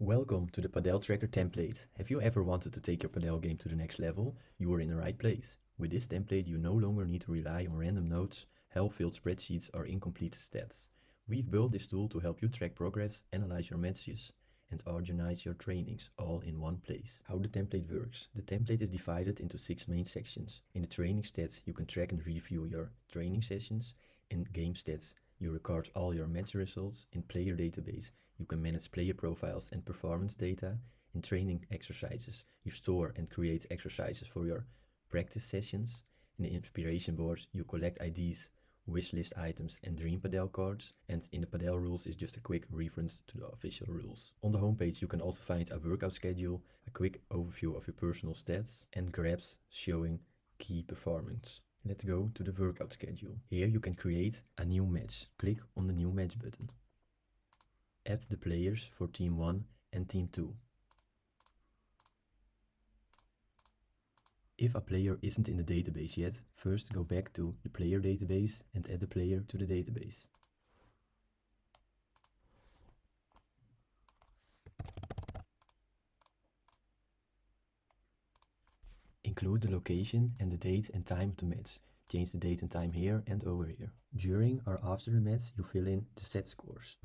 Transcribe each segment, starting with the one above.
Welcome to the Padel Tracker template. Have you ever wanted to take your Padel game to the next level? You are in the right place. With this template, you no longer need to rely on random notes, half-filled spreadsheets, or incomplete stats. We've built this tool to help you track progress, analyze your matches, and organize your trainings all in one place. How the template works. The template is divided into 6 main sections. In the training stats, you can track and review your training sessions. In game stats, you record all your match results. In player database, you can manage player profiles and performance data. In training exercises, you store and create exercises for your practice sessions. In the inspiration board, you collect IDs, wishlist items and dream Padel cards, and in the Padel rules is just a quick reference to the official rules. On the homepage you can also find a workout schedule, a quick overview of your personal stats, and graphs showing key performance. Let's go to the workout schedule. Here you can create a new match. Click on the new match button. Add the players for team 1 and team 2. If a player isn't in the database yet, first go back to the player database and add the player to the database. Include the location and the date and time of the match. Change the date and time here and over here. During or after the match, you fill in the set scores.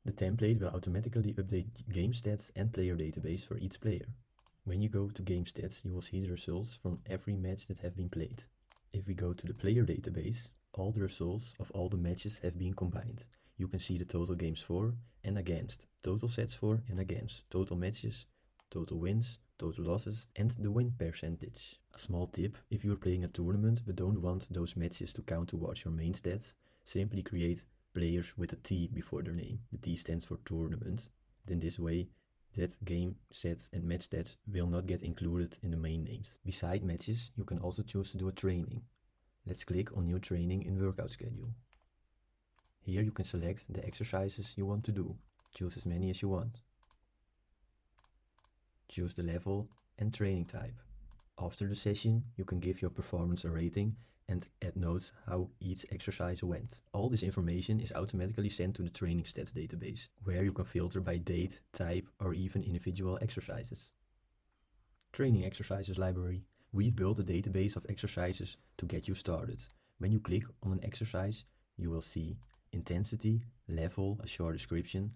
The template will automatically update game stats and player database for each player. When you go to game stats, you will see the results from every match that have been played. If we go to the player database, all the results of all the matches have been combined. You can see the total games for and against, total sets for and against, total matches, total wins, total losses, and the win percentage. A small tip: if you're playing a tournament but don't want those matches to count towards your main stats, simply create players with a T before their name. The T stands for tournament. In this way, that game sets and match stats will not get included in the main names. Beside matches, you can also choose to do a training. Let's click on new training in workout schedule. Here you can select the exercises you want to do. Choose as many as you want. Choose the level and training type. After the session, you can give your performance a rating and add notes how each exercise went. All this information is automatically sent to the training stats database, where you can filter by date, type, or even individual exercises. Training exercises library. We've built a database of exercises to get you started. When you click on an exercise, you will see intensity, level, a short description,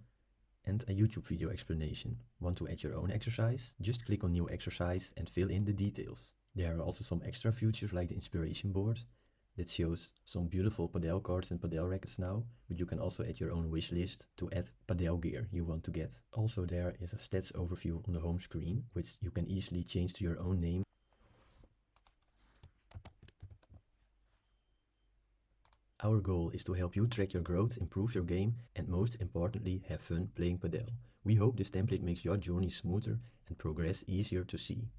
and a YouTube video explanation. Want to add your own exercise? Just click on new exercise and fill in the details. There are also some extra features like the inspiration board that shows some beautiful Padel cards and Padel rackets now, but you can also add your own wish list to add Padel gear you want to get. Also there is a stats overview on the home screen, which you can easily change to your own name. Our goal is to help you track your growth, improve your game, and most importantly, have fun playing Padel. We hope this template makes your journey smoother and progress easier to see.